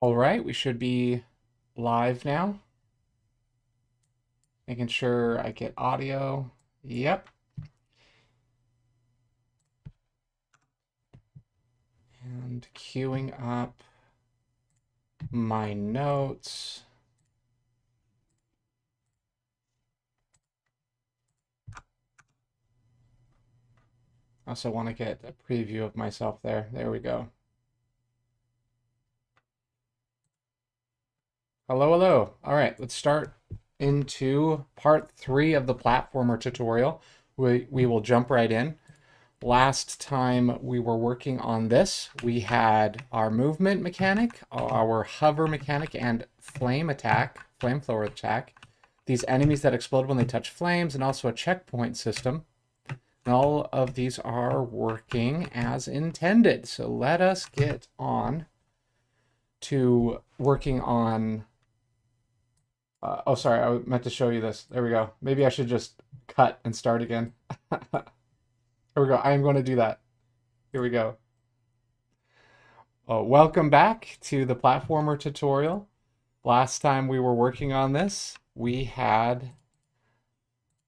All right, we should be live now. Making sure I get audio. Yep. And queuing up my notes. I also want to get a preview of myself there. There we go. Hello, hello. All right, let's start into part 3 of the platformer tutorial. We will jump right in. Last time we were working on this, we had our movement mechanic, our hover mechanic, and flamethrower attack. These enemies that explode when they touch flames, and also a checkpoint system. And all of these are working as intended. So let us get on to working on... oh, sorry, I meant to show you this. There we go. Maybe I should just cut and start again. Here we go. I am going to do that. Here we go. Welcome back to the platformer tutorial. Last time we were working on this, we had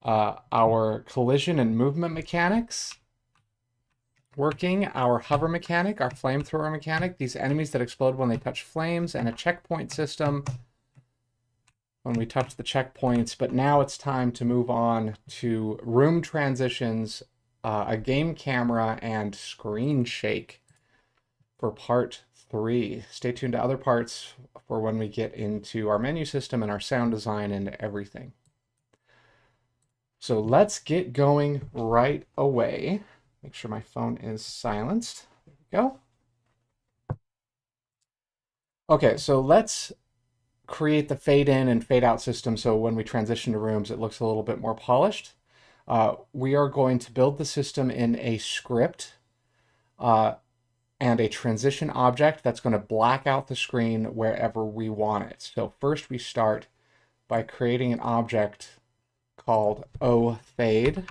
our collision and movement mechanics working, our hover mechanic, our flamethrower mechanic, these enemies that explode when they touch flames, and a checkpoint system when we touch the checkpoints. But now it's time to move on to room transitions, a game camera, and screen shake for part 3. Stay tuned to other parts for when we get into our menu system and our sound design and everything. So let's get going right away. Make sure my phone is silenced. There we go. Okay, so let's create the fade in and fade out system so when we transition to rooms it looks a little bit more polished. We are going to build the system in a script and a transition object that's going to black out the screen wherever we want it. So first we start by creating an object called oFade.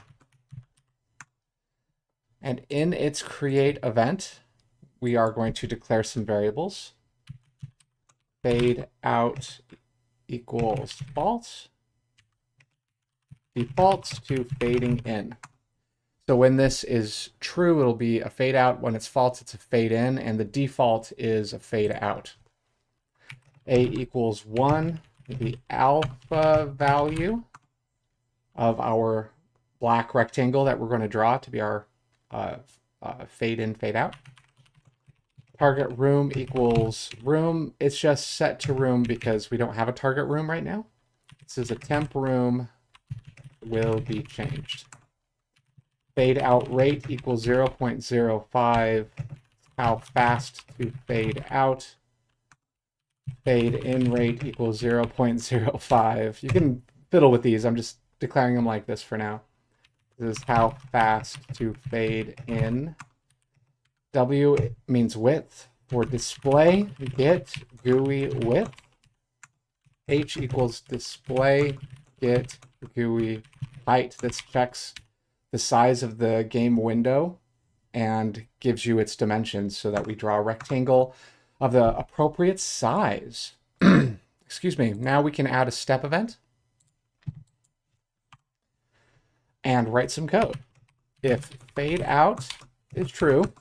And in its create event, we are going to declare some variables. Fade out equals false. Defaults to fading in. So when this is true, it'll be a fade out. When it's false, it's a fade in, and the default is a fade out. A equals 1, the alpha value of our black rectangle that we're going to draw to be our fade in, fade out. Target room equals room. It's just set to room because we don't have a target room right now. This is a temp room will be changed. Fade out rate equals 0.05. How fast to fade out. Fade in rate equals 0.05. You can fiddle with these. I'm just declaring them like this for now. This is how fast to fade in. W means width. For display, get GUI width. H equals display, get GUI height. This checks the size of the game window and gives you its dimensions so that we draw a rectangle of the appropriate size. Excuse me. Now we can add a step event and write some code. If fade out is true,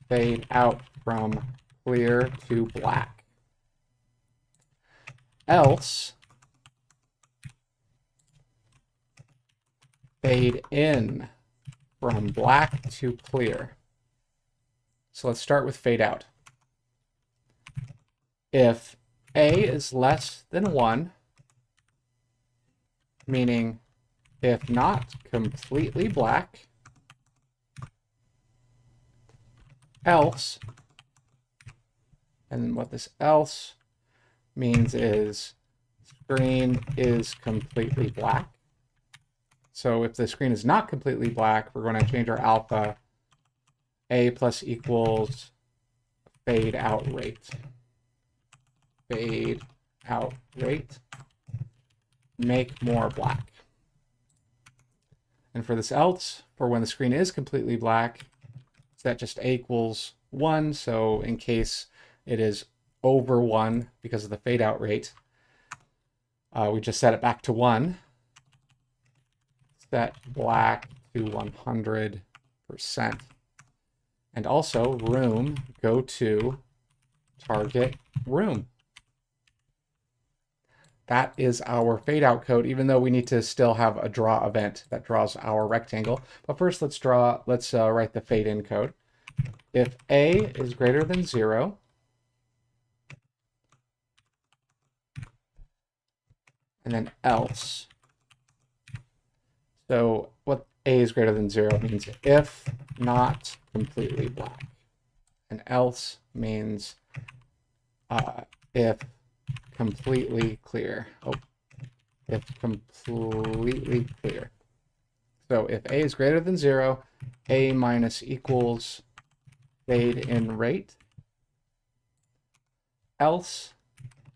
fade out from clear to black. Else, fade in from black to clear. So let's start with fade out. If A is less than 1, meaning if not completely black, else, and what this else means is screen is completely black. So if the screen is not completely black, we're going to change our alpha. A plus equals fade out rate. Fade out rate. Make more black. And for this else, for when the screen is completely black, set just a equals 1. So in case it is over 1 because of the fade out rate, we just set it back to 1. Set black to 100%. And also room, go to target room. That is our fade out code, even though we need to still have a draw event that draws our rectangle. But first let's write the fade in code. If A is greater than 0, and then else. So what A is greater than 0 means if not completely black. And else means if completely clear. Oh, if completely clear. So if A is greater than 0, A minus equals fade in rate. Else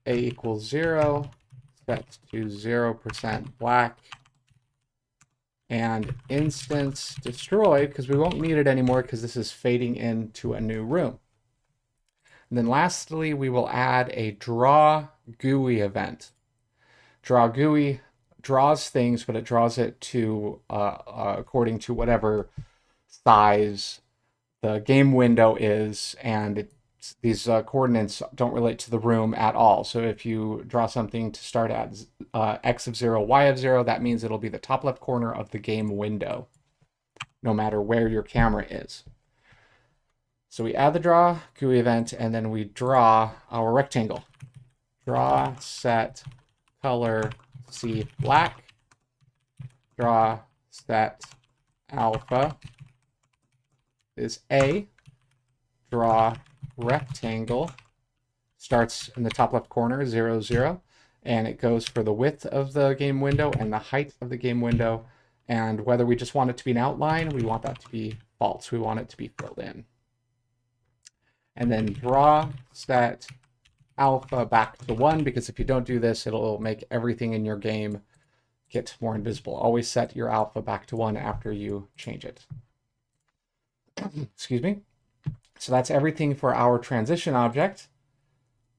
A equals 0, set to 0% black. And instance destroyed, because we won't need it anymore because this is fading into a new room. And then lastly, we will add a draw GUI event. Draw GUI draws things, but it draws it to according to whatever size the game window is, and these coordinates don't relate to the room at all. So if you draw something to start at x of 0, y of 0, that means it'll be the top left corner of the game window, no matter where your camera is. So we add the draw GUI event, and then we draw our rectangle. Draw set color C black. Draw set alpha is A. Draw rectangle starts in the top left corner, 0, 0, and it goes for the width of the game window and the height of the game window. And whether we just want it to be an outline, we want that to be false. We want it to be filled in. And then draw set alpha back to 1, because if you don't do this, it'll make everything in your game get more invisible. Always set your alpha back to 1 after you change it. Excuse me. So that's everything for our transition object.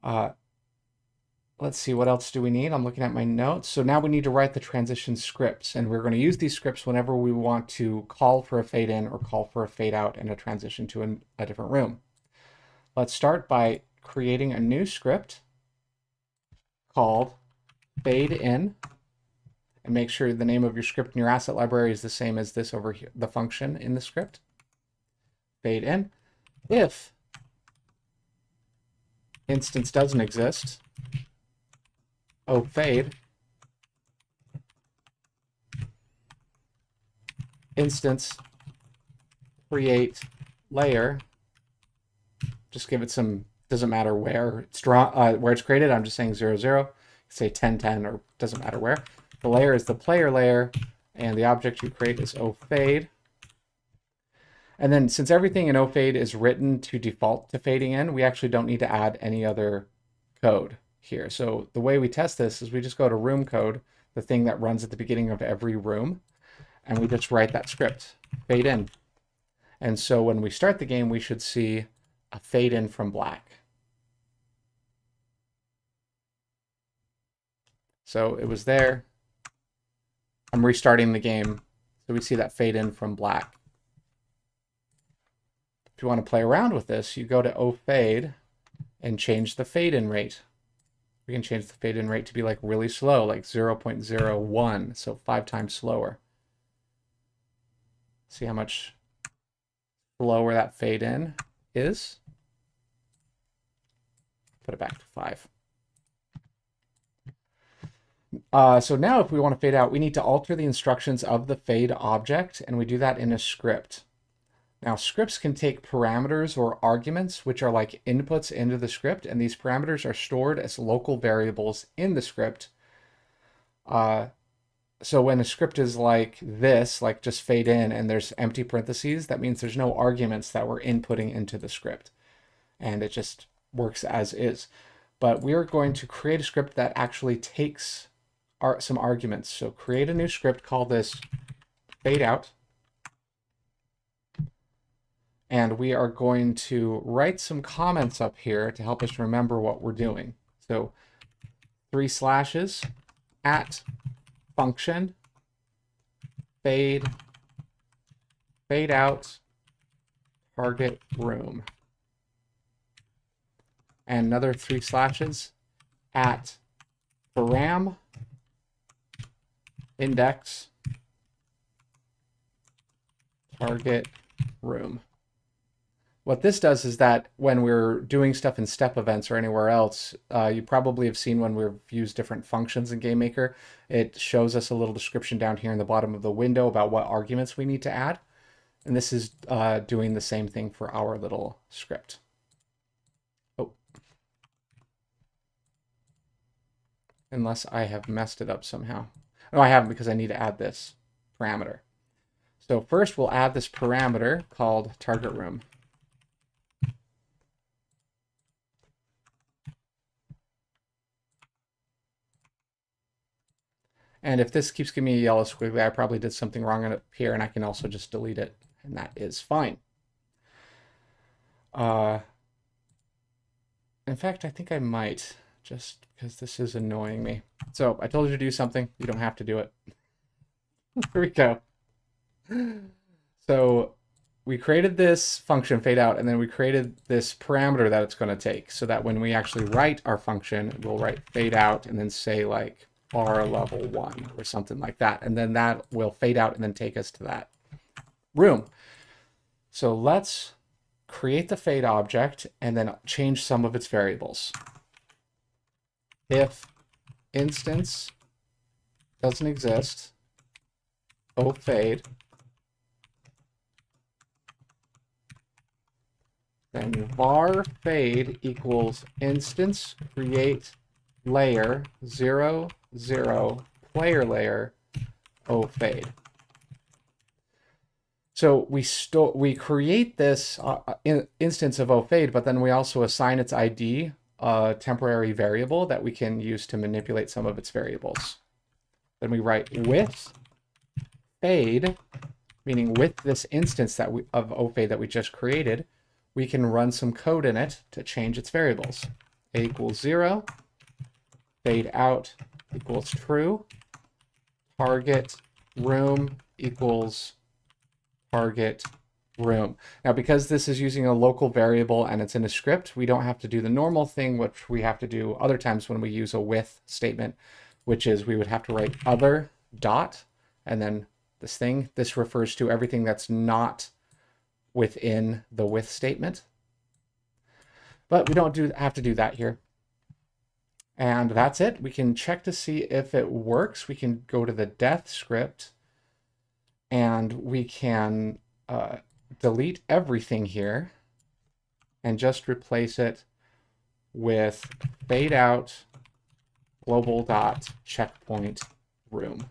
Let's see, what else do we need? I'm looking at my notes. So now we need to write the transition scripts, and we're going to use these scripts whenever we want to call for a fade in or call for a fade out and a transition to a different room. Let's start by creating a new script called fade in, and make sure the name of your script in your asset library is the same as this over here, the function in the script. Fade in. If instance doesn't exist, fade instance create layer. Just give it some, doesn't matter where it's where it's created. I'm just saying 0, 0. Say 10, 10, or doesn't matter where. The layer is the player layer, and the object you create is fade. And then since everything in fade is written to default to fading in, we actually don't need to add any other code here. So the way we test this is we just go to room code, the thing that runs at the beginning of every room, and we just write that script, fade in. And so when we start the game, we should see a fade in from black. So it was there. I'm restarting the game, so we see that fade in from black. If you want to play around with this, you go to fade and change the fade in rate. We can change the fade in rate to be like really slow, like 0.01, so 5 times slower. See how much slower that fade in is? Put it back to 5. So now if we want to fade out, we need to alter the instructions of the fade object, and we do that in a script. Now, scripts can take parameters or arguments, which are like inputs into the script, and these parameters are stored as local variables in the script. So when a script is like this, like just fade in, and there's empty parentheses, that means there's no arguments that we're inputting into the script, and it just works as is. But we are going to create a script that actually takes some arguments. So create a new script, call this fade out. And we are going to write some comments up here to help us remember what we're doing. So 3 slashes at function fade out target room, and another 3 slashes at param index target room. What this does is that when we're doing stuff in step events or anywhere else, you probably have seen when we've used different functions in Gamemaker, it shows us a little description down here in the bottom of the window about what arguments we need to add. And this is doing the same thing for our little script. Oh. Unless I have messed it up somehow. No, I haven't, because I need to add this parameter. So first we'll add this parameter called target room. And if this keeps giving me a yellow squiggly, I probably did something wrong up here, and I can also just delete it, and that is fine. In fact, I think I might, just because this is annoying me. So I told you to do something. You don't have to do it. Here we go. So we created this function fade out, and then we created this parameter that it's going to take, so that when we actually write our function, we'll write fade out and then say like bar level 1 or something like that. And then that will fade out and then take us to that room. So let's create the fade object and then change some of its variables. If instance doesn't exist, fade, then var fade equals instance create layer 0, 0 player layer fade. So we create this instance of fade, but then we also assign its ID a temporary variable that we can use to manipulate some of its variables. Then we write with fade, meaning with this instance that of fade that we just created, we can run some code in it to change its variables. A equals 0, fade out equals true, target room equals target room. Now, because this is using a local variable and it's in a script, we don't have to do the normal thing, which we have to do other times when we use a with statement, which is we would have to write other dot, and then this thing. This refers to everything that's not within the with statement. But we don't have to do that here. And that's it. We can check to see if it works. We can go to the death script and we can delete everything here and just replace it with fade out global dot checkpoint room.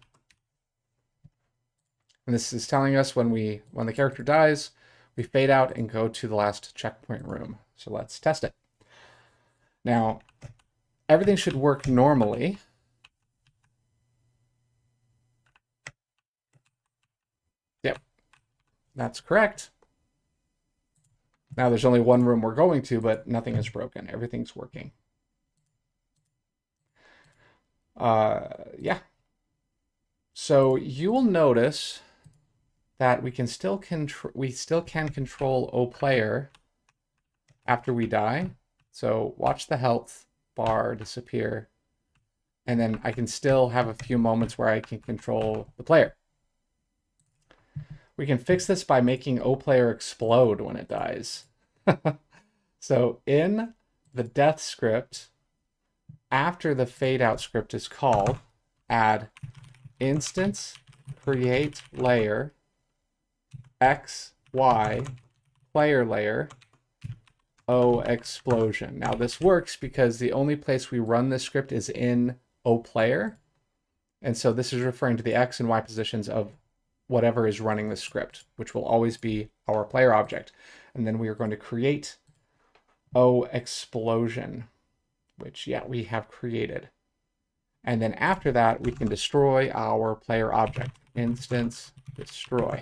And this is telling us when the character dies, we fade out and go to the last checkpoint room. So let's test it. Now, everything should work normally. Yep, that's correct. Now there's only one room we're going to, but nothing is broken. Everything's working. Yeah. So you will notice that we can still can control OPlayer after we die. So watch the health bar disappear, and then I can still have a few moments where I can control the player. We can fix this by making OPlayer explode when it dies. So in the death script, after the fade out script is called, add instance create layer x, y, player layer, explosion. Now this works because the only place we run this script is in OPlayer. And so this is referring to the X and Y positions of whatever is running the script, which will always be our player object. And then we are going to create explosion, which, yeah, we have created. And then after that, we can destroy our player object. Instance destroy.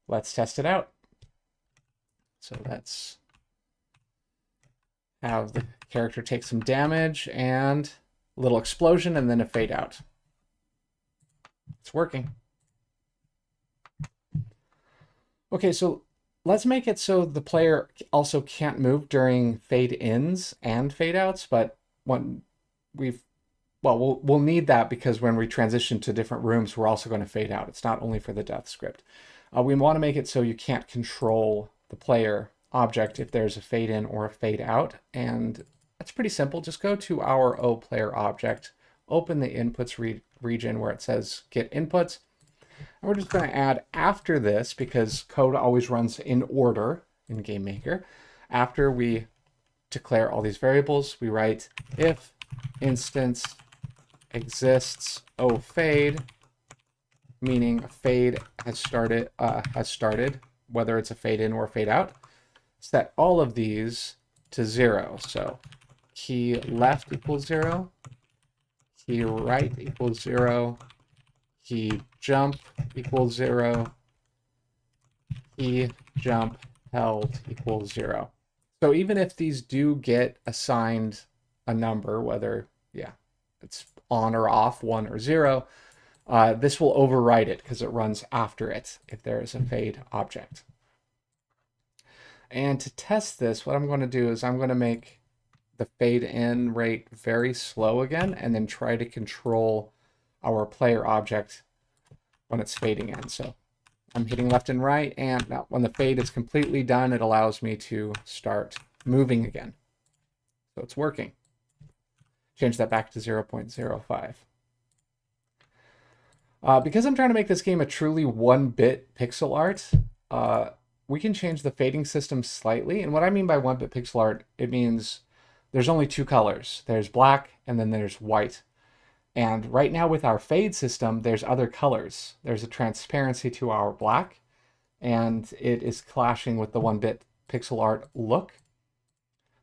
Let's test it out. So let's have the character take some damage and a little explosion and then a fade out. It's working. Okay, so let's make it so the player also can't move during fade ins and fade outs, but when we'll need that because when we transition to different rooms, we're also going to fade out. It's not only for the death script. We want to make it so you can't control the player object if there's a fade in or a fade out, and that's pretty simple. Just go to our O player object, open the inputs region where it says get inputs, and we're just going to add after this, because code always runs in order in Gamemaker. After we declare all these variables, we write if instance exists O fade, meaning a fade has started, whether it's a fade in or a fade out. Set all of these to 0. So key left equals 0, key right equals 0, key jump equals 0, key jump held equals 0. So even if these do get assigned a number, whether, it's on or off, 1 or 0, this will override it because it runs after it if there is a fade object. And to test this, what I'm going to do is I'm going to make the fade in rate very slow again, and then try to control our player object when it's fading in. So I'm hitting left and right, and now when the fade is completely done, it allows me to start moving again. So it's working. Change that back to 0.05. Because I'm trying to make this game a truly 1-bit pixel art, we can change the fading system slightly. And what I mean by 1-bit pixel art, it means there's only 2 colors. There's black and then there's white. And right now with our fade system, there's other colors. There's a transparency to our black, and it is clashing with the 1-bit pixel art look.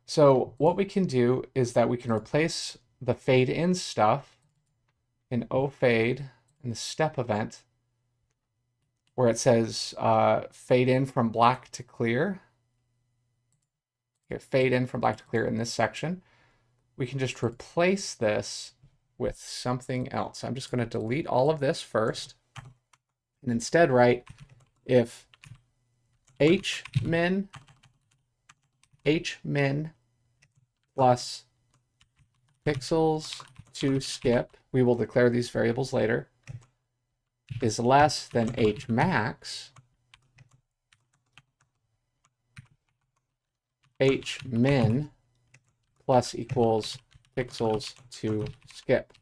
So what we can do is that we can replace the fade in stuff in O fade in the step event, where it says fade in from black to clear. Here, fade in from black to clear in this section. We can just replace this with something else. I'm just going to delete all of this first, and instead write if hmin plus pixels to skip, we will declare these variables later, is less than hmax, hmin plus equals pixels to skip.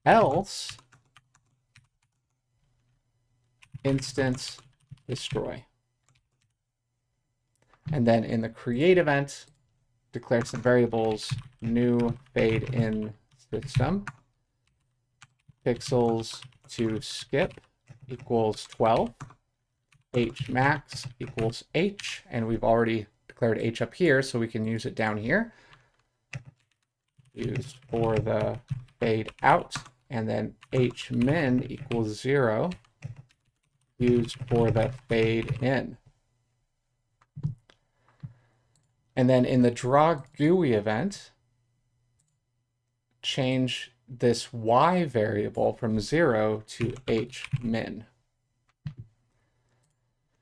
Else, instance destroy. And then in the create event, declare some variables, new fade in system, pixels to skip equals 12, hmax equals h, and we've already declared h up here, so we can use it down here. Used for the fade out, and then hmin equals 0, used for the fade in. And then in the draw GUI event, change this y variable from 0 to hmin.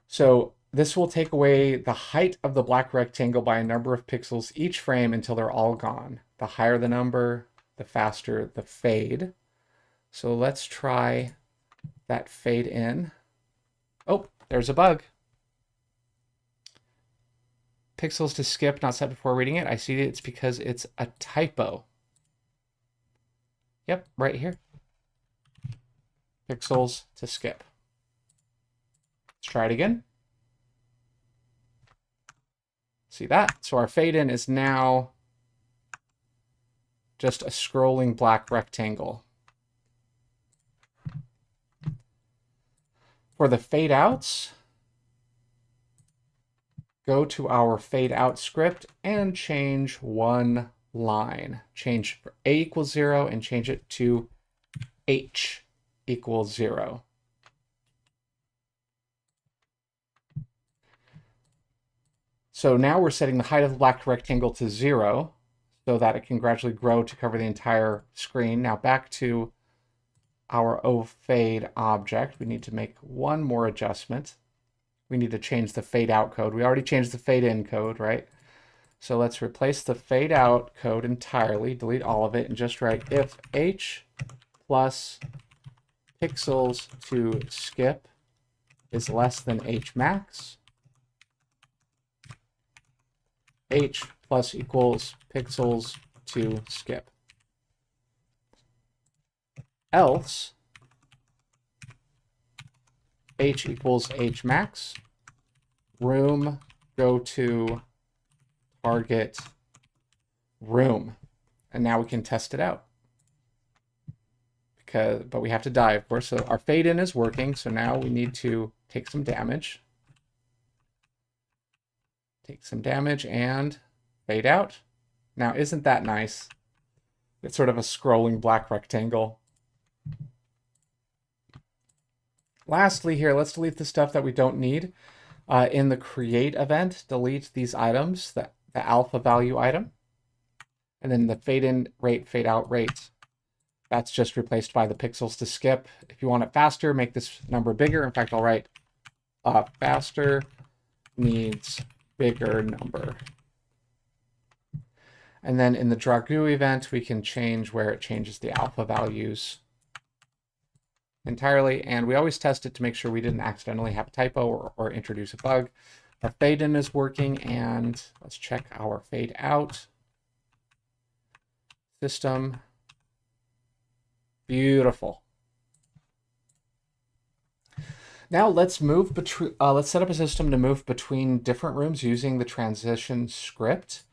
So this will take away the height of the black rectangle by a number of pixels each frame until they're all gone. The higher the number, the faster the fade. So let's try that fade in. Oh, there's a bug. Pixels to skip, not set before reading it. I see it's because it's a typo. Yep, right here. Pixels to skip. Let's try it again. See that? So our fade in is now just a scrolling black rectangle. For the fade outs, go to our fade out script and change one line. Change a equals 0 and change it to h equals 0. So now we're setting the height of the black rectangle to 0 so that it can gradually grow to cover the entire screen. Now back to our O-fade object. We need to make one more adjustment. We need to change the fade out code. We already changed the fade in code, right? So let's replace the fade out code entirely, delete all of it, and just write if h plus pixels to skip is less than h max, h plus equals pixels to skip. Else h equals h max, room go to target room. And now we can test it out. But we have to die, of course. So our fade in is working, so now we need to take some damage. Take some damage and fade out. Now, isn't that nice? It's sort of a scrolling black rectangle. Lastly here, let's delete the stuff that we don't need. In the create event, delete these items, the alpha value item, and then the fade in rate, fade out rate. That's just replaced by the pixels to skip. If you want it faster, make this number bigger. In fact, I'll write faster needs bigger number. And then in the draw GUI event, we can change where it changes the alpha values entirely. And we always test it to make sure we didn't accidentally have a typo or introduce a bug. Our fade in is working, and let's check our fade out. System. Beautiful. Now let's move between. Let's set up a system to move between different rooms using the transition script.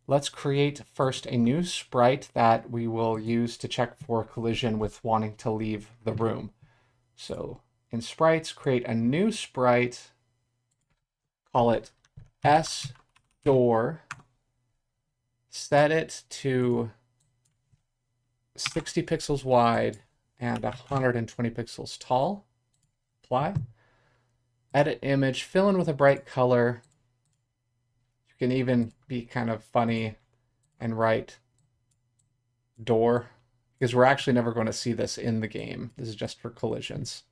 Let's create first a new sprite that we will use to check for collision with wanting to leave the room. So in sprites, create a new sprite. Call it S door. Set it to 60 pixels wide and 120 pixels tall. Apply. Edit image, fill in with a bright color. You can even be kind of funny and write door, because we're actually never going to see this in the game. This is just for collisions.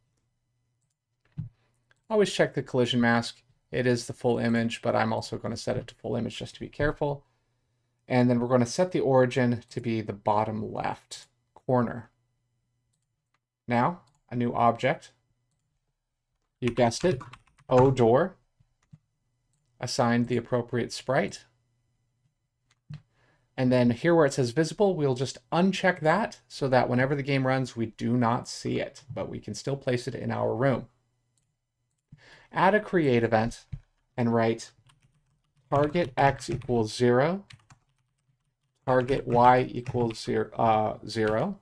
Always check the collision mask. It is the full image, but I'm also going to set it to full image just to be careful. And then we're going to set the origin to be the bottom left corner. Now, a new object. You guessed it, O door. Assign the appropriate sprite. And then here where it says visible, we'll just uncheck that so that whenever the game runs, we do not see it, but we can still place it in our room. Add a create event and write target x equals 0. Target y equals 0.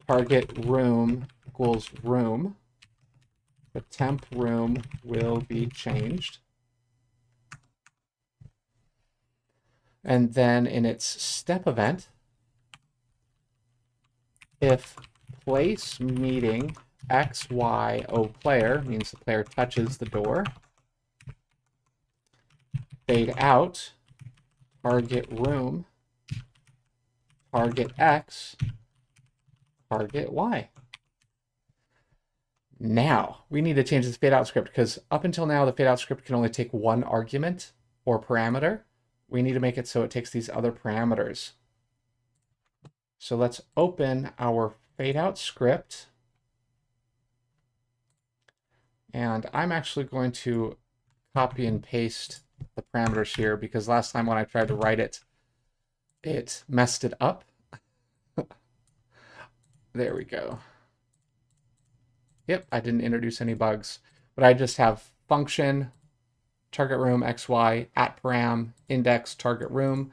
Target room equals room. The temp room will be changed. And then in its step event, if place meeting x, y, o player means the player touches the door, fade out, target room, target x, target y. Now, we need to change this fade out script because up until now, the fade out script can only take one argument or parameter. We need to make it so it takes these other parameters. So let's open our fade out script. And I'm actually going to copy and paste the parameters here because last time when I tried to write it, it messed it up. There we go. Yep, I didn't introduce any bugs, but I just have function, target room, xy, at param, index, target room,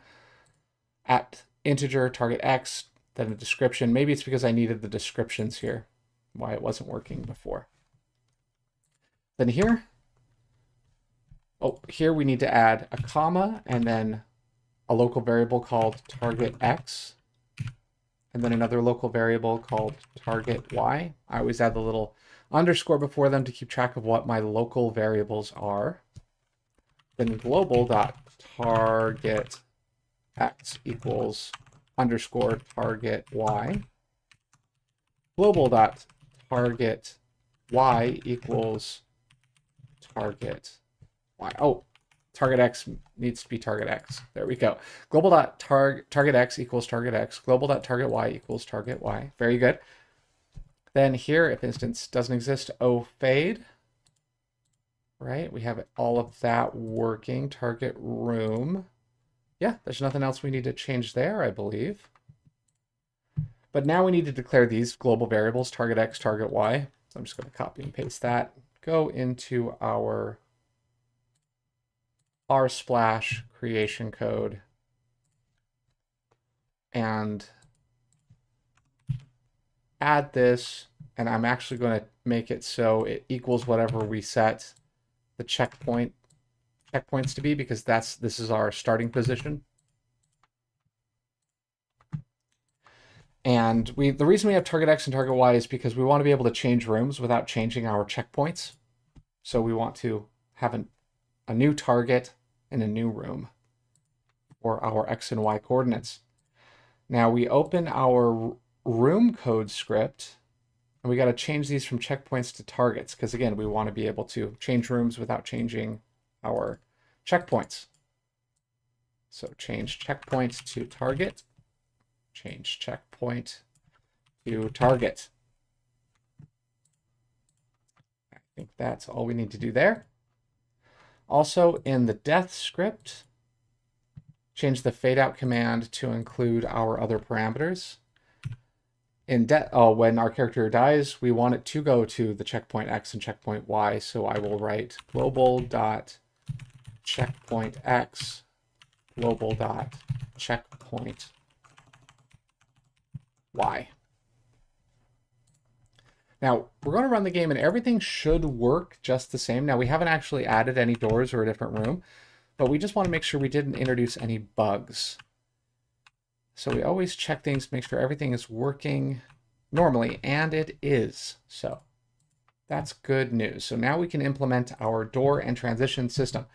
at integer, target x, then a description. Maybe it's because I needed the descriptions here, why it wasn't working before. Then here, here we need to add a comma and then a local variable called target x, and then another local variable called target y. I always add the little underscore before them to keep track of what my local variables are. then global.target x equals underscore target y. Global.target y equals target y. Oh, target x needs to be target x. There we go. Global.target x equals target x. Global.target y equals target y. Very good. Then here, if instance doesn't exist, fade. Right? We have all of that working. Target room. Yeah, there's nothing else we need to change there, I believe. But now we need to declare these global variables, target x, target y. So I'm just going to copy and paste that. Go into our rsplash creation code and add this. And I'm actually going to make it so it equals whatever we set the checkpoints to be, because this is our starting position. And the reason we have target X and target Y is because we want to be able to change rooms without changing our checkpoints. So we want to have a new target in a new room for our X and Y coordinates. Now we open our room code script, and we got to change these from checkpoints to targets, because again, we want to be able to change rooms without changing our checkpoints. So change checkpoint to target, change checkpoint to target. I think that's all we need to do there. Also in the death script, change the fade out command to include our other parameters. When our character dies, we want it to go to the checkpoint X and checkpoint Y. So I will write global.checkpoint X, global.checkpoint Y. Now we're going to run the game and everything should work just the same. Now we haven't actually added any doors or a different room, but we just want to make sure we didn't introduce any bugs. So we always check things, make sure everything is working normally, and it is. So that's good news. So now we can implement our door and transition system.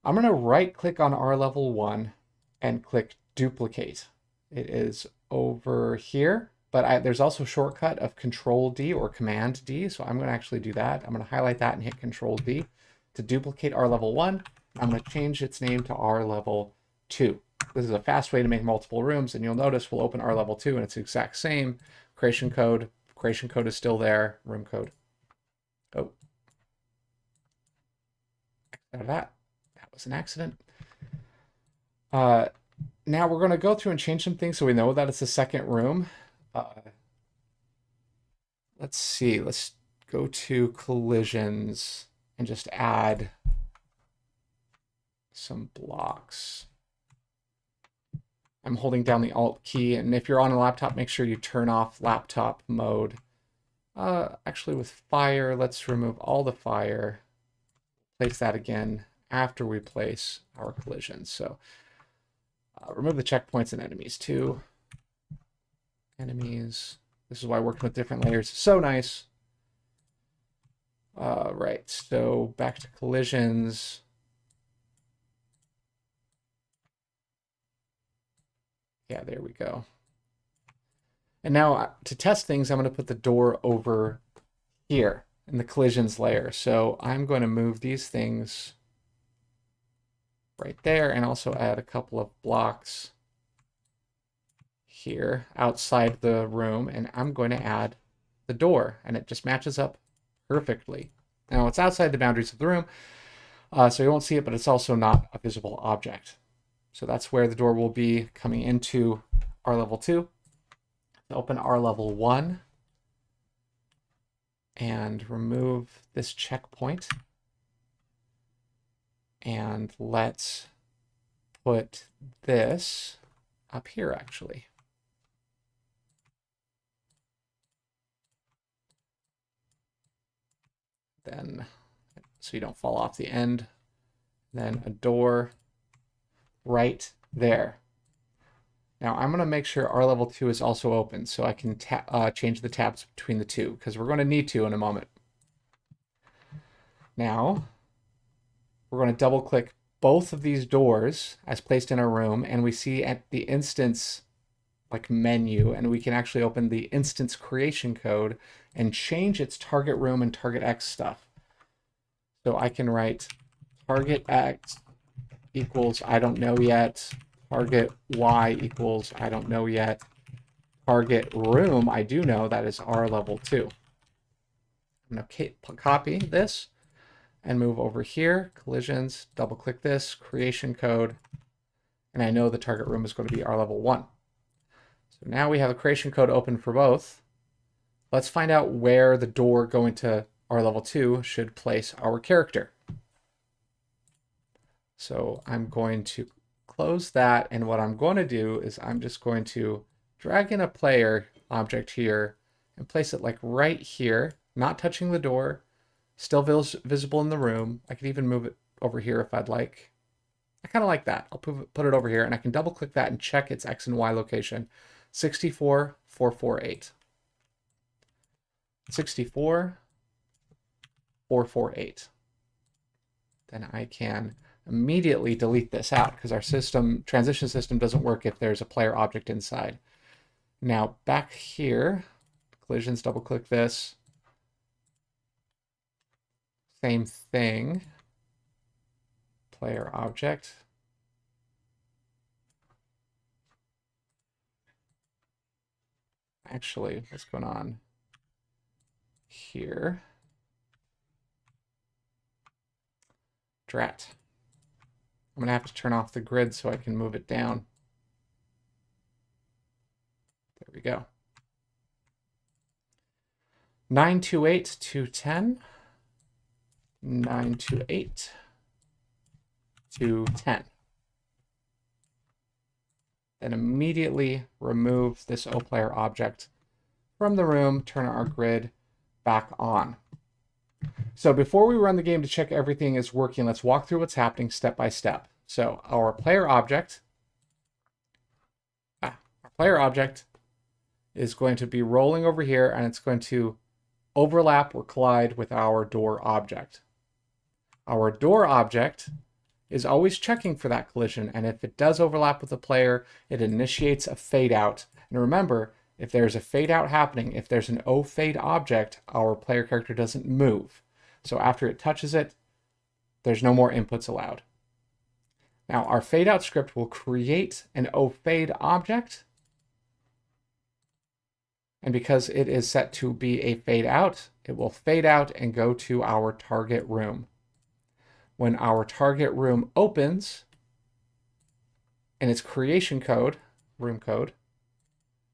I'm going to right click on our level 1 and click duplicate. It is over here, but there's also a shortcut of Control D or Command D. So I'm going to actually do that. I'm going to highlight that and hit Control D to duplicate our level 1. I'm going to change its name to our level 2. This is a fast way to make multiple rooms, and you'll notice we'll open our level 2 and it's the exact same creation code. Creation code is still there, room code. Oh, out of that. That was an accident. Now we're going to go through and change some things so we know that it's the second room. Let's see. Let's go to collisions and just add some blocks. I'm holding down the Alt key, and if you're on a laptop, make sure you turn off laptop mode. Actually, with fire, let's remove all the fire. Place that again after we place our collisions. So remove the checkpoints and enemies too. Enemies. This is why working with different layers is so nice. Right, so back to collisions. Yeah, there we go. And now to test things, I'm going to put the door over here in the collisions layer. So I'm going to move these things right there and also add a couple of blocks here outside the room. And I'm going to add the door, and it just matches up perfectly. Now it's outside the boundaries of the room, so you won't see it, but it's also not a visible object. So that's where the door will be coming into our level 2. Open our level 1 and remove this checkpoint. And let's put this up here, actually. Then, so you don't fall off the end. Then a door right there. Now I'm going to make sure our level 2 is also open so I can change the tabs between the two, because we're going to need to in a moment. Now we're going to double click both of these doors as placed in our room, and we see at the instance like menu, and we can actually open the instance creation code and change its target room and target X stuff. So I can write target X equals I don't know yet, target Y equals I don't know yet, target room I do know, that is R level 2. I'm going to copy this and move over here, collisions, double click this, creation code, and I know the target room is going to be R level 1. So now we have a creation code open for both. Let's find out where the door going to R level 2 should place our character. So I'm going to close that, and what I'm going to do is I'm just going to drag in a player object here and place it like right here, not touching the door, still visible in the room. I could even move it over here if I'd like. I kind of like that. I'll put it over here, and I can double click that and check its X and Y location. 64448. 64448. Then I can immediately delete this out because our transition system doesn't work if there's a player object inside. Now back here, collisions, double click this. Same thing. Player object. Actually, what's going on here? Drat. I'm going to have to turn off the grid so I can move it down. There we go. 928 to 10. 928 to 10. Then immediately remove this OPlayer object from the room, turn our grid back on. So before we run the game to check everything is working, let's walk through what's happening step by step. So our player object is going to be rolling over here, and it's going to overlap or collide with our door object. Our door object is always checking for that collision, and if it does overlap with the player, it initiates a fade out. And remember, if there's a fade out happening, if there's an O fade object, our player character doesn't move. So after it touches it, there's no more inputs allowed. Now our fade out script will create an O fade object. And because it is set to be a fade out, it will fade out and go to our target room. When our target room opens in its creation code, room code,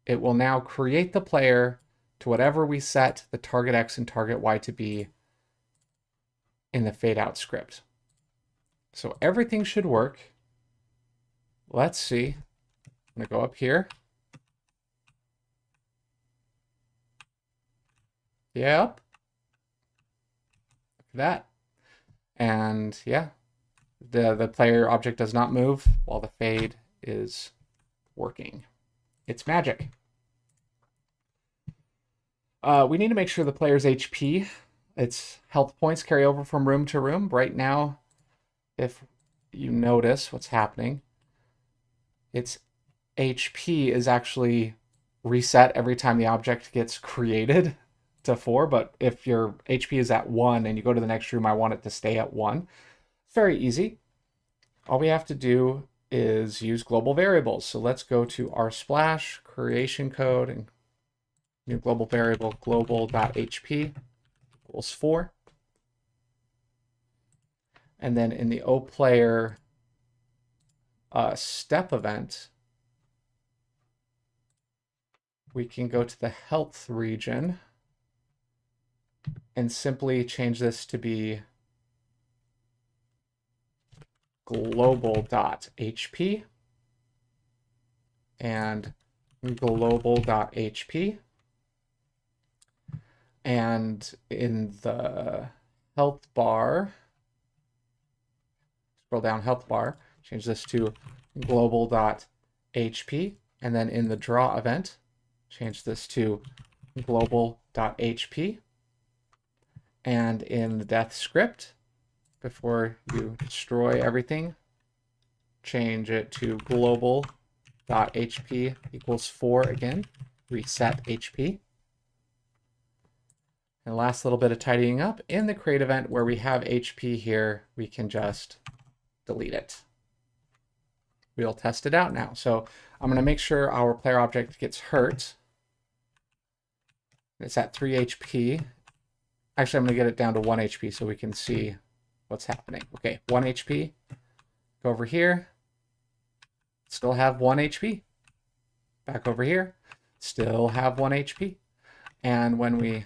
it will now create the player to whatever we set the target X and target Y to be in the fade out script. So everything should work. Let's see. I'm going to go up here. Yep. Look at that. And yeah, the player object does not move while the fade is working. It's magic. We need to make sure the player's HP, its health points, carry over from room to room. Right now, if you notice what's happening, its HP is actually reset every time the object gets created to 4, but if your HP is at 1 and you go to the next room, I want it to stay at 1. Very easy. All we have to do is use global variables. So let's go to our splash creation code and new global variable global.hp equals 4. And then in the OPlayer step event, we can go to the health region and simply change this to be global.hp and global.hp. And in the health bar, scroll down health bar, change this to global.hp. And then in the draw event, change this to global.hp. And in the death script, before you destroy everything, change it to global.hp equals 4 again. Reset HP. And last little bit of tidying up. In the create event where we have HP here, we can just delete it. We'll test it out now. So I'm going to make sure our player object gets hurt. It's at 3 HP. Actually, I'm going to get it down to 1 HP so we can see what's happening. Okay, 1 HP. Go over here. Still have 1 HP. Back over here. Still have 1 HP. And when we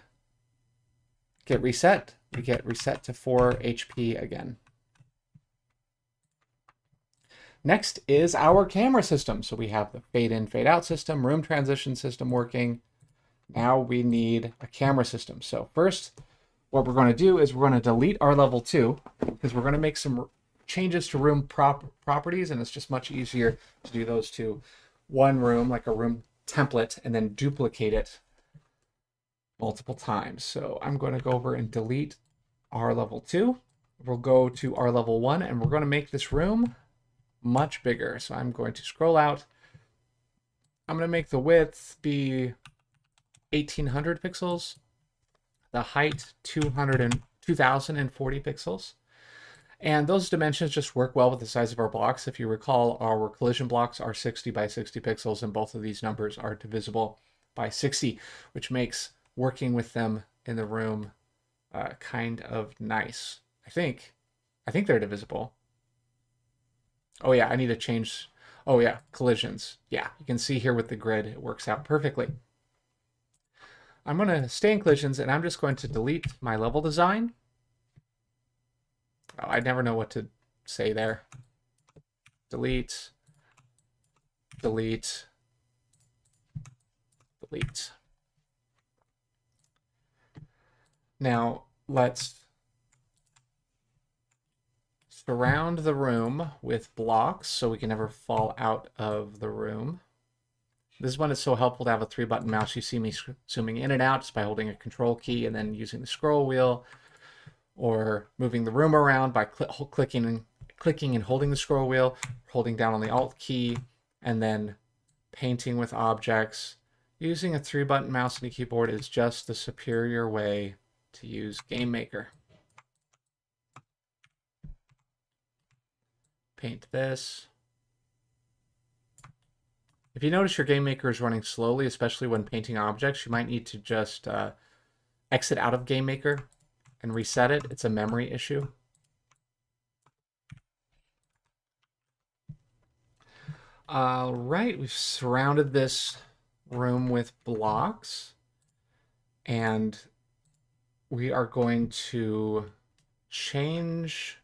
get reset, we get reset to 4 HP again. Next is our camera system. So we have the fade in, fade out system, room transition system working. Now we need a camera system. So first, what we're going to do is we're going to delete our level 2 because we're going to make some changes to room properties, and it's just much easier to do those to one room, like a room template, and then duplicate it multiple times. So I'm going to go over and delete our level 2. We'll go to our level 1, and we're going to make this room much bigger. So I'm going to scroll out. I'm going to make the width be 1800 pixels, the height 2040 pixels. And those dimensions just work well with the size of our blocks. If you recall, our collision blocks are 60 by 60 pixels, and both of these numbers are divisible by 60, which makes working with them in the room kind of nice. I think they're divisible. Oh yeah, I need to change. Oh yeah, collisions. Yeah, you can see here with the grid, it works out perfectly. I'm going to stay in collisions, and I'm just going to delete my level design. Oh, I never know what to say there. Delete, delete, delete. Now let's surround the room with blocks so we can never fall out of the room. This is when it's so helpful to have a 3-button mouse. You see me zooming in and out just by holding a control key and then using the scroll wheel, or moving the room around by clicking and holding the scroll wheel, holding down on the Alt key, and then painting with objects. Using a 3-button mouse and a keyboard is just the superior way to use Gamemaker. Paint this. If you notice your Gamemaker is running slowly, especially when painting objects, you might need to just exit out of Gamemaker and reset it. It's a memory issue. All right, we've surrounded this room with blocks, and we are going to change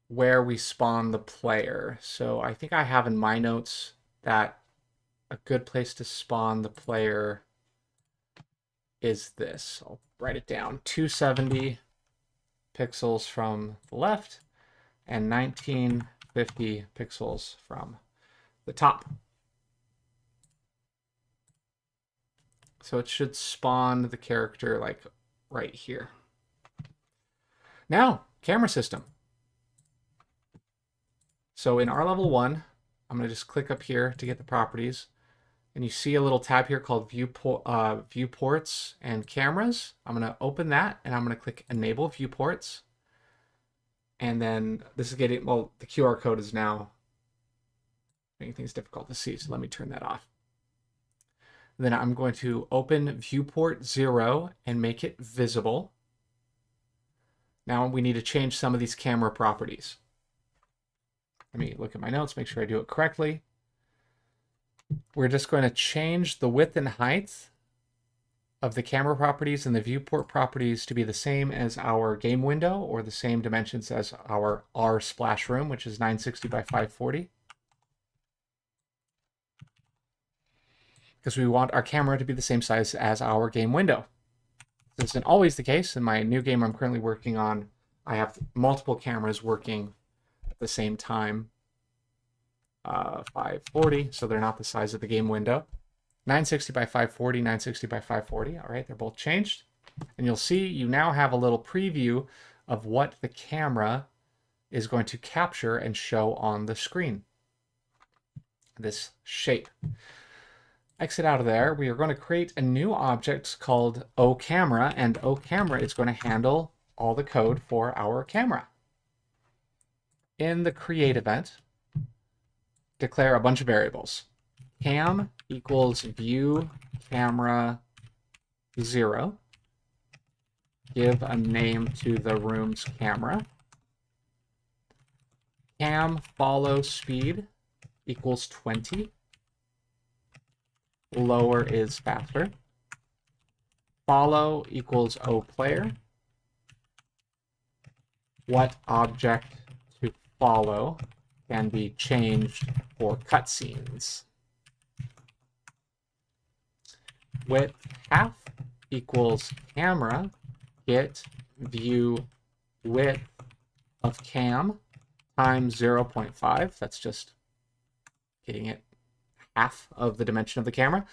where we spawn the player. So I think I have in my notes that a good place to spawn the player is this. I'll write it down. 270 pixels from the left and 1950 pixels from the top. So it should spawn the character like right here. Now, camera system. So in our level 1, I'm going to just click up here to get the properties. And you see a little tab here called viewports and cameras. I'm going to open that, and I'm going to click enable viewports. And then this is getting, well, the QR code is now making things difficult to see. So let me turn that off. Then I'm going to open viewport 0 and make it visible. Now we need to change some of these camera properties. Let me look at my notes, make sure I do it correctly. We're just going to change the width and height of the camera properties and the viewport properties to be the same as our game window, or the same dimensions as our R splash room, which is 960 by 540. Because we want our camera to be the same size as our game window. This isn't always the case. In my new game I'm currently working on, I have multiple cameras working at the same time. 540, so they're not the size of the game window. 960 by 540, 960 by 540. All right, they're both changed. And you'll see you now have a little preview of what the camera is going to capture and show on the screen. This shape. Exit out of there. We are going to create a new object called OCamera, and OCamera is going to handle all the code for our camera. In the create event, declare a bunch of variables. Cam equals view camera 0. Give a name to the room's camera. Cam follow speed equals 20. Lower is faster. Follow equals OPlayer. What object to follow can be changed for cutscenes. Width half equals camera get view width of cam times 0.5. That's just getting it half of the dimension of the camera.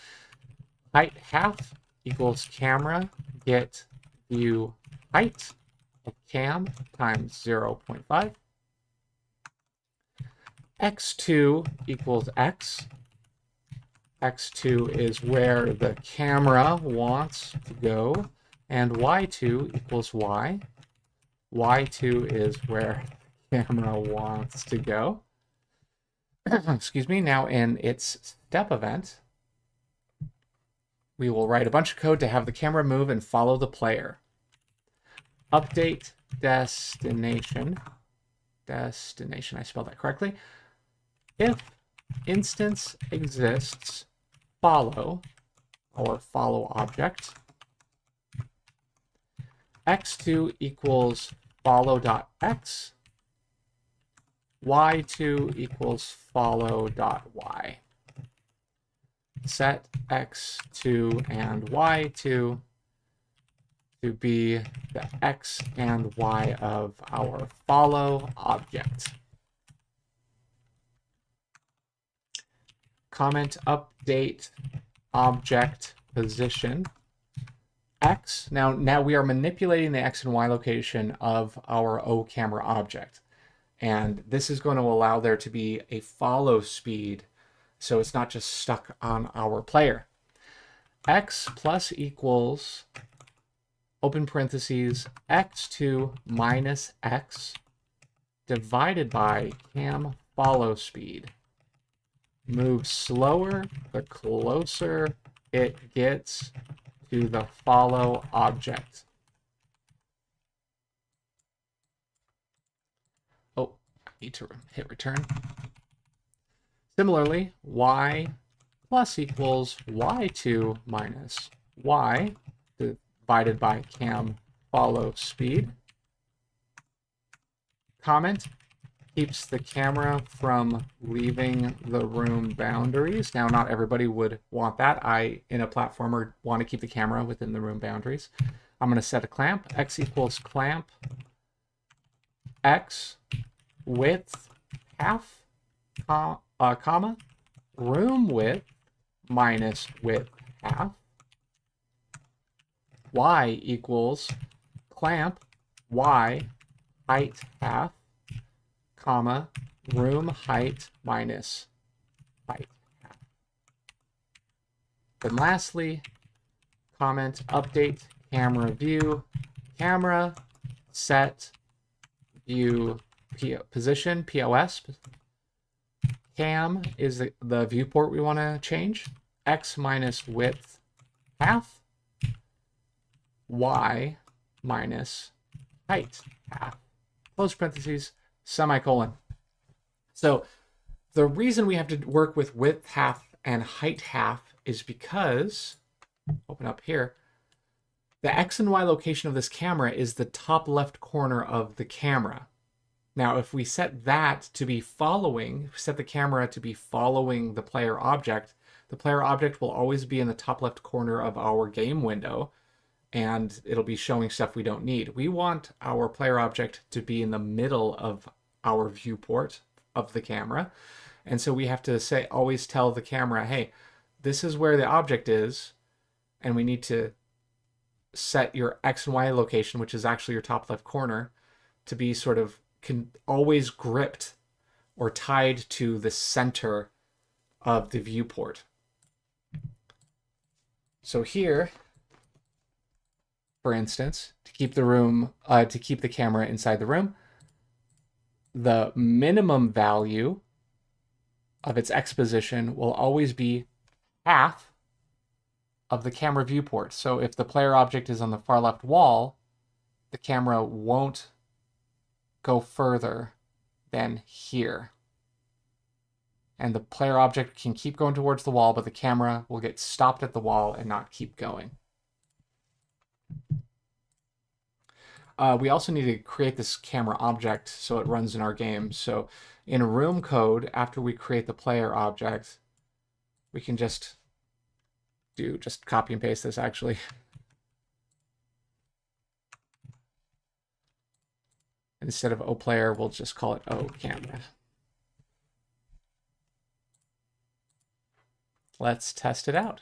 Height half equals camera get view height of cam times 0.5. x2 equals x. x2 is where the camera wants to go, and y2 equals y. y2 is where the camera wants to go. Excuse me. Now in its step event, we will write a bunch of code to have the camera move and follow the player. Update destination. Destination, I spelled that correctly. If instance exists, follow, or follow object. x2 equals follow.x. y2 equals follow.y. Set x2 and y2 to be the x and y of our follow object. Comment update object position x. Now we are manipulating the x and y location of our OCamera object. And this is going to allow there to be a follow speed, so it's not just stuck on our player. X plus equals, open parentheses, x2 minus x divided by cam follow speed. Move slower the closer it gets to the follow object. Oh, I need to hit return. Similarly, y plus equals y2 minus y divided by cam follow speed. Comment keeps the camera from leaving the room boundaries. Now, not everybody would want that. I, in a platformer, want to keep the camera within the room boundaries. I'm going to set a clamp. X equals clamp x width half, comma, room width minus width half. Y equals clamp y height half, comma, room height minus height half. Then lastly, comment update camera view, camera set view position, POS. Cam is the viewport we want to change. X minus width half, y minus height half. Close parentheses, semicolon. So the reason we have to work with width half and height half is because, open up here, the X and Y location of this camera is the top left corner of the camera. Now, if we set that to be following, set the camera to be following the player object will always be in the top left corner of our game window, and it'll be showing stuff we don't need. We want our player object to be in the middle of our viewport of the camera. And so we have to always tell the camera, hey, this is where the object is, and we need to set your X and Y location, which is actually your top left corner, to be sort of always gripped or tied to the center of the viewport. So here, for instance, to keep the camera inside the room, the minimum value of its X position will always be half of the camera viewport. So if the player object is on the far left wall, the camera won't go further than here. And the player object can keep going towards the wall, but the camera will get stopped at the wall and not keep going. We also need to create this camera object so it runs in our game. So in room code, after we create the player object, we can just copy and paste this actually. Instead of oPlayer, we'll just call it oCamera. Let's test it out.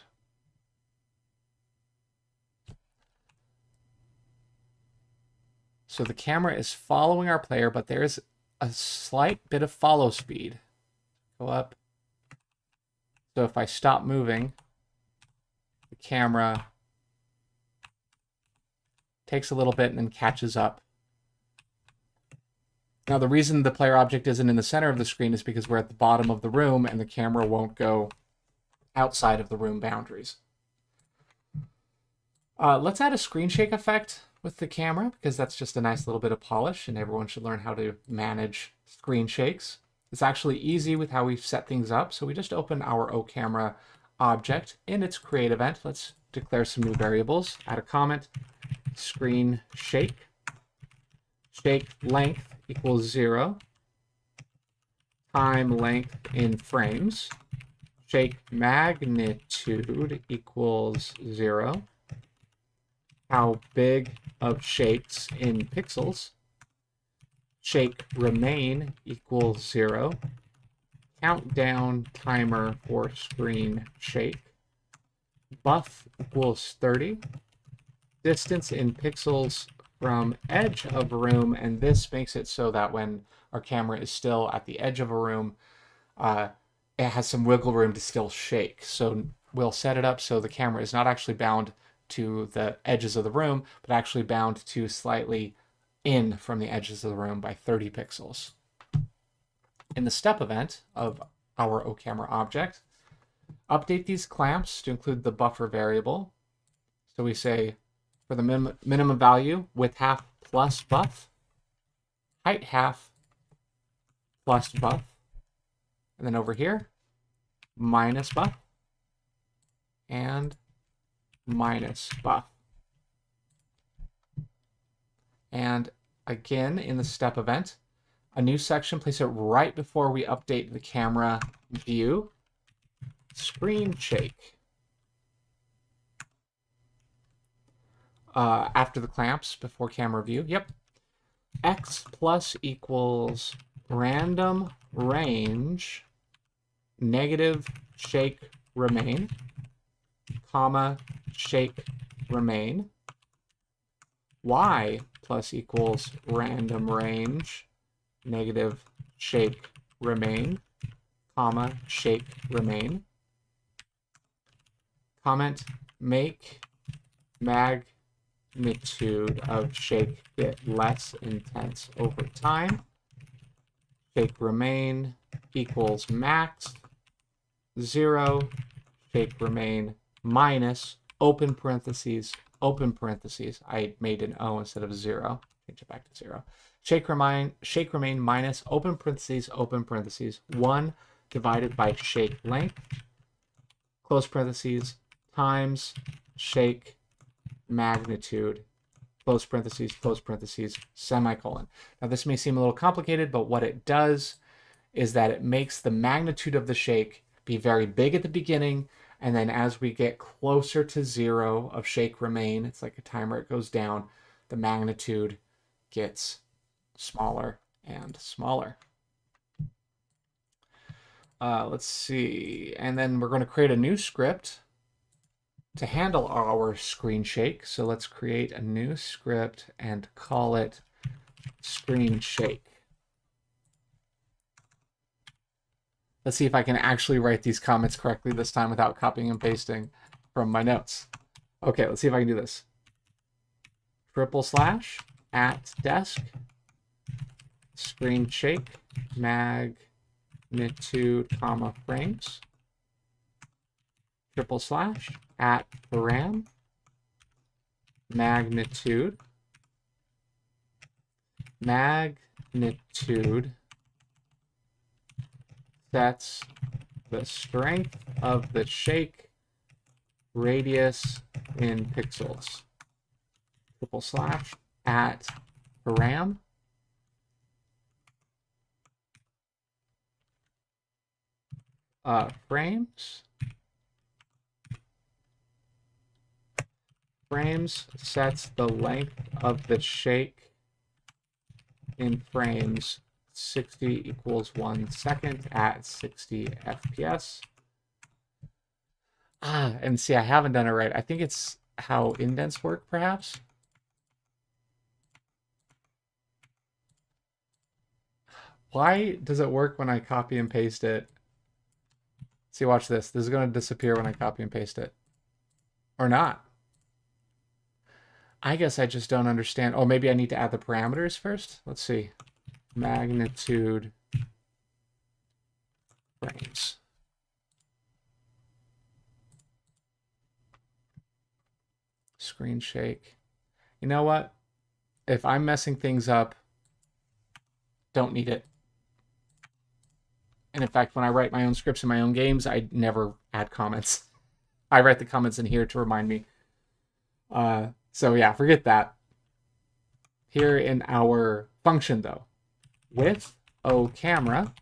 So the camera is following our player, but there's a slight bit of follow speed. Go up. So if I stop moving, the camera takes a little bit and then catches up. Now the reason the player object isn't in the center of the screen is because we're at the bottom of the room and the camera won't go outside of the room boundaries. Let's add a screen shake effect with the camera, because that's just a nice little bit of polish, and everyone should learn how to manage screen shakes. It's actually easy with how we've set things up. So we just open our oCamera object. In its create event, let's declare some new variables. Add a comment, screen shake. Shake length equals 0. Time length in frames. Shake magnitude equals 0. How big of shakes in pixels. Shake remain equals 0. Countdown timer for screen shake. Buff equals 30. Distance in pixels from edge of room, and this makes it so that when our camera is still at the edge of a room, it has some wiggle room to still shake. So we'll set it up so the camera is not actually bound to the edges of the room, but actually bound to slightly in from the edges of the room by 30 pixels. In the step event of our oCamera object, update these clamps to include the buffer variable. So we say for the minimum value, width half plus buff, height half plus buff, and then over here, minus buff, and minus buff. And again, in the step event, a new section, place it right before we update the camera view, screen shake. After the clamps, before camera view, yep. X plus equals random range negative shake remain, comma, shake remain. Y plus equals random range negative shake remain, comma, shake remain. Comment, make magnitude of shake get less intense over time. Shake remain equals max 0, shake remain minus open parentheses. I made an O instead of 0. Change it back to 0. Shake remain minus open parentheses 1 divided by shake length, close parentheses, times shake magnitude, close parentheses, semicolon. Now this may seem a little complicated, but what it does is that it makes the magnitude of the shake be very big at the beginning, and then as we get closer to 0 of shake remain, it's like a timer, it goes down, the magnitude gets smaller and smaller. Let's see, and then we're going to create a new script to handle our screen shake. So let's create a new script and call it screen shake. Let's see if I can actually write these comments correctly this time without copying and pasting from my notes. Okay, let's see if I can do this. / at desk screen shake magnitude comma frames / at param magnitude sets the strength of the shake radius in pixels / at param frames sets the length of the shake in frames 60 = 1 second at 60 FPS. And see, I haven't done it right. I think it's how indents work, perhaps. Why does it work when I copy and paste it? See, watch this. This is going to disappear when I copy and paste it. Or not. I guess I just don't understand. Oh, maybe I need to add the parameters first? Let's see. Magnitude frames. Screen shake. You know what? If I'm messing things up, don't need it. And in fact, when I write my own scripts in my own games, I never add comments. I write the comments in here to remind me. So yeah, forget that. Here in our function though, with camera,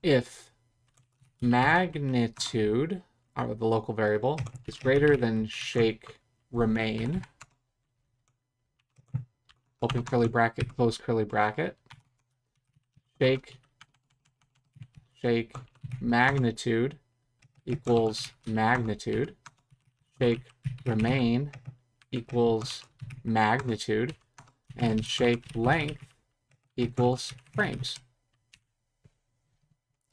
if magnitude, or the local variable, is greater than shake remain, open curly bracket, close curly bracket, shake magnitude equals magnitude, shake remain equals magnitude, and shake length equals frames.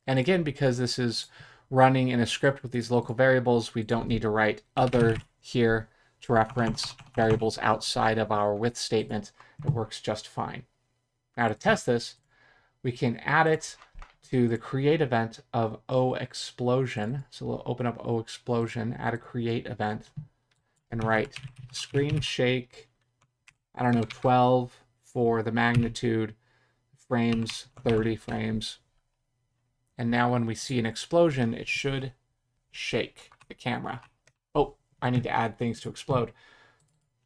And again, because this is running in a script with these local variables, we don't need to write other here to reference variables outside of our with statement. It works just fine. Now to test this, we can add it to the create event of oExplosion. So we'll open up oExplosion, add a create event, and write screen shake, 12 for the magnitude, frames, 30 frames. And now when we see an explosion, it should shake the camera. Oh, I need to add things to explode.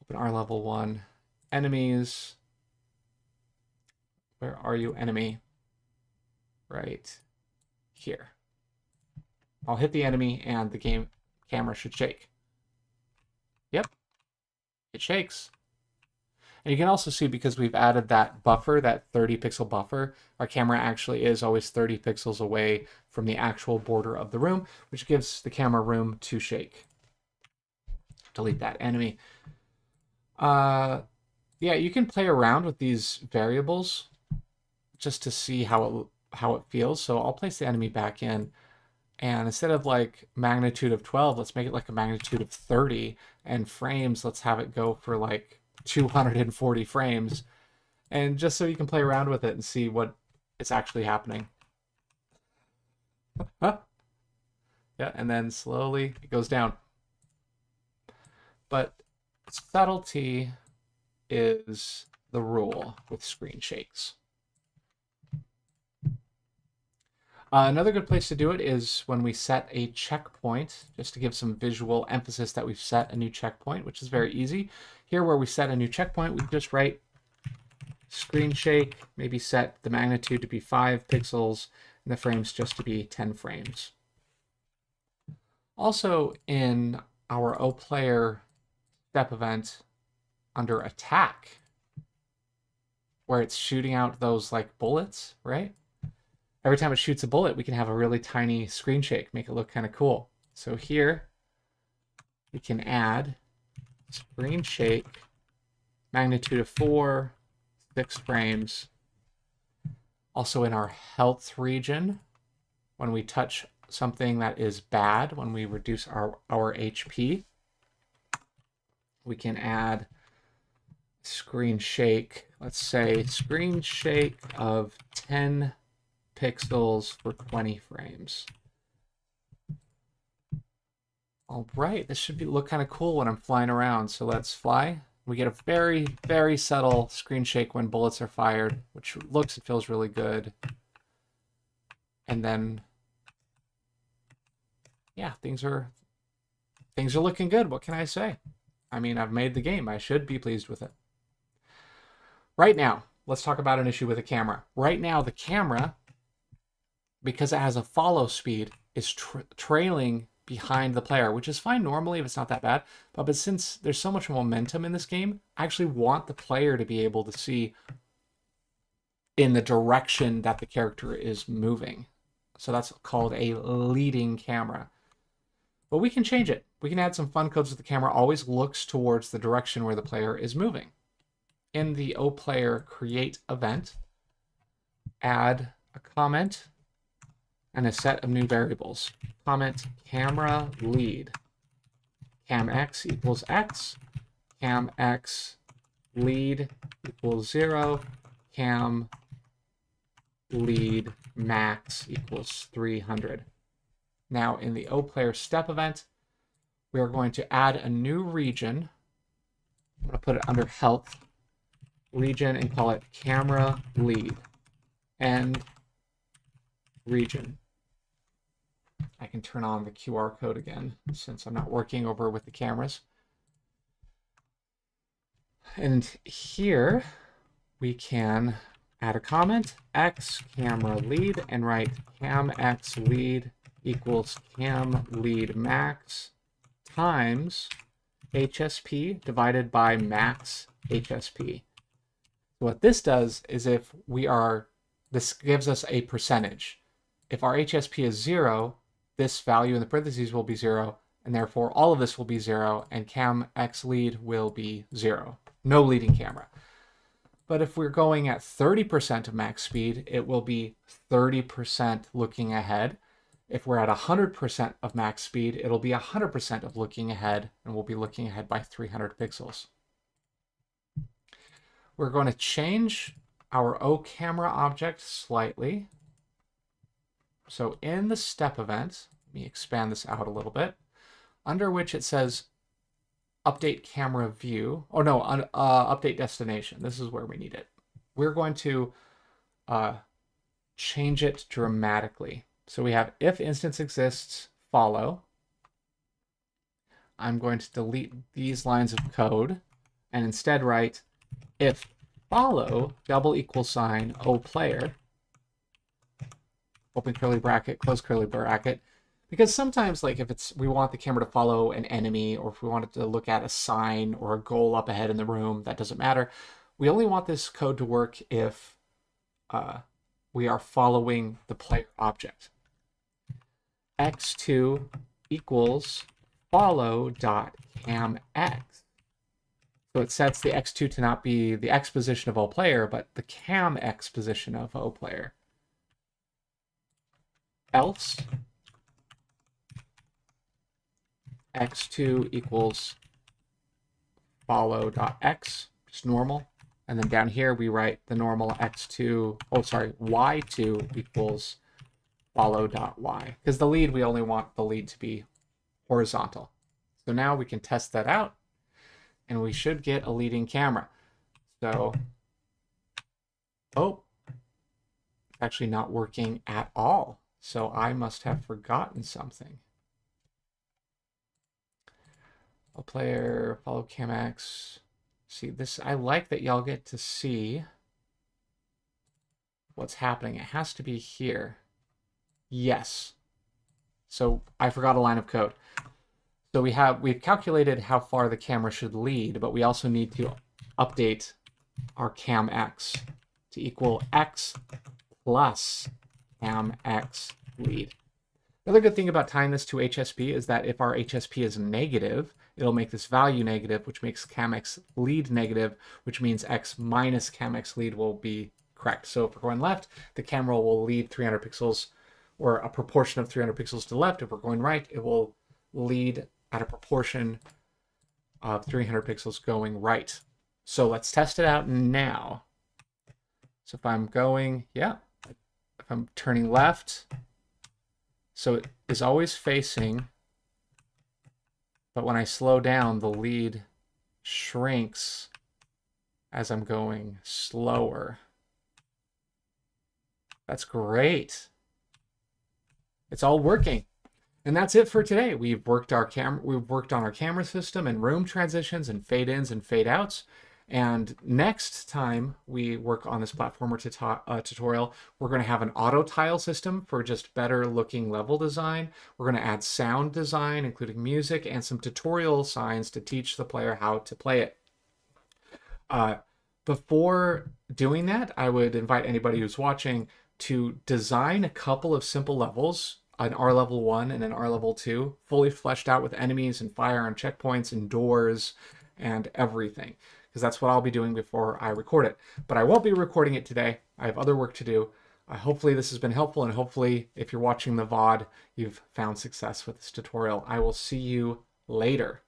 Open R level 1, enemies. Where are you, enemy? Right here. I'll hit the enemy and the camera should shake. Yep, it shakes. And you can also see, because we've added that buffer, that 30 pixel buffer, our camera actually is always 30 pixels away from the actual border of the room, which gives the camera room to shake. Delete that enemy. Yeah, you can play around with these variables just to see how it feels. So I'll place the enemy back in, and instead of like magnitude of 12, let's make it like a magnitude of 30, and frames, let's have it go for like 240 frames, and just so you can play around with it and see what is actually happening. Yeah, and then slowly it goes down. But subtlety is the rule with screen shakes. Another good place to do it is when we set a checkpoint, just to give some visual emphasis that we've set a new checkpoint, which is very easy. Here where we set a new checkpoint, we just write screen shake, maybe set the magnitude to be 5 pixels and the frames just to be 10 frames. Also in our oPlayer step event under attack, where it's shooting out those like bullets, right? Every time it shoots a bullet, we can have a really tiny screen shake, make it look kind of cool. So here we can add screen shake magnitude of 4, 6 frames. Also in our health region, when we touch something that is bad, when we reduce our HP, we can add screen shake. Let's say screen shake of 10 pixels for 20 frames. All right, this should look kind of cool when I'm flying around. So let's fly. We get a very, very subtle screen shake when bullets are fired, which looks and feels really good. And then, yeah, things are looking good. What can I say? I mean, I've made the game. I should be pleased with it. Right now, let's talk about an issue with the camera. Right now, the camera, because it has a follow speed, is trailing behind the player, which is fine normally if it's not that bad. But since there's so much momentum in this game, I actually want the player to be able to see in the direction that the character is moving. So that's called a leading camera. But we can change it. We can add some fun codes so the camera always looks towards the direction where the player is moving. In the OPlayer create event, add a comment and a set of new variables. Comment camera lead. Cam x equals x. Cam x lead equals 0. Cam lead max equals 300. Now in the OPlayer step event, we are going to add a new region. I'm going to put it under health region and call it camera lead. And region. I can turn on the QR code again since I'm not working over with the cameras. And here we can add a comment, x camera lead, and write cam x lead equals cam lead max times HSP divided by max HSP. So what this does is this gives us a percentage. If our HSP is 0, this value in the parentheses will be 0, and therefore all of this will be 0, and cam x lead will be 0. No leading camera. But if we're going at 30% of max speed, it will be 30% looking ahead. If we're at 100% of max speed, it'll be 100% of looking ahead, and we'll be looking ahead by 300 pixels. We're going to change our OCamera object slightly. So in the step event, let me expand this out a little bit, under which it says update camera view. Oh no, update destination. This is where we need it. We're going to change it dramatically. So we have if instance exists, follow. I'm going to delete these lines of code and instead write if follow double equal sign OPlayer, open curly bracket, close curly bracket, because sometimes like if we want the camera to follow an enemy or if we want it to look at a sign or a goal up ahead in the room, that doesn't matter. We only want this code to work if we are following the player object. x2 equals follow.camx. So it sets the x2 to not be the x position of OPlayer, but the cam x position of OPlayer. Else x2 equals follow.x, just normal. And then down here we write the normal x2, y2 equals follow.y. Because the lead, we only want the lead to be horizontal. So now we can test that out and we should get a leading camera. So, oh, actually not working at all. So I must have forgotten something. OPlayer, follow camx. See this, I like that y'all get to see what's happening. It has to be here. Yes. So I forgot a line of code. So we've calculated how far the camera should lead, but we also need to update our cam x to equal x plus cam x lead. Another good thing about tying this to HSP is that if our HSP is negative, it'll make this value negative, which makes camx lead negative, which means x minus camx lead will be correct. So if we're going left, the camera will lead 300 pixels, or a proportion of 300 pixels to the left. If we're going right, it will lead at a proportion of 300 pixels going right. So let's test it out now. So if I'm going, yeah, if I'm turning left, so it is always facing, but when I slow down, the lead shrinks as I'm going slower. That's great. It's all working. And that's it for today. We've worked on our camera system and room transitions and fade ins and fade outs. And next time we work on this platformer tutorial, we're going to have an auto tile system for just better looking level design. We're going to add sound design, including music, and some tutorial signs to teach the player how to play it. Before doing that, I would invite anybody who's watching to design a couple of simple levels, an R level 1 and an R level 2, fully fleshed out with enemies and fire and checkpoints and doors and everything, because that's what I'll be doing before I record it. But I won't be recording it today. I have other work to do. Hopefully this has been helpful, and hopefully if you're watching the VOD, you've found success with this tutorial. I will see you later.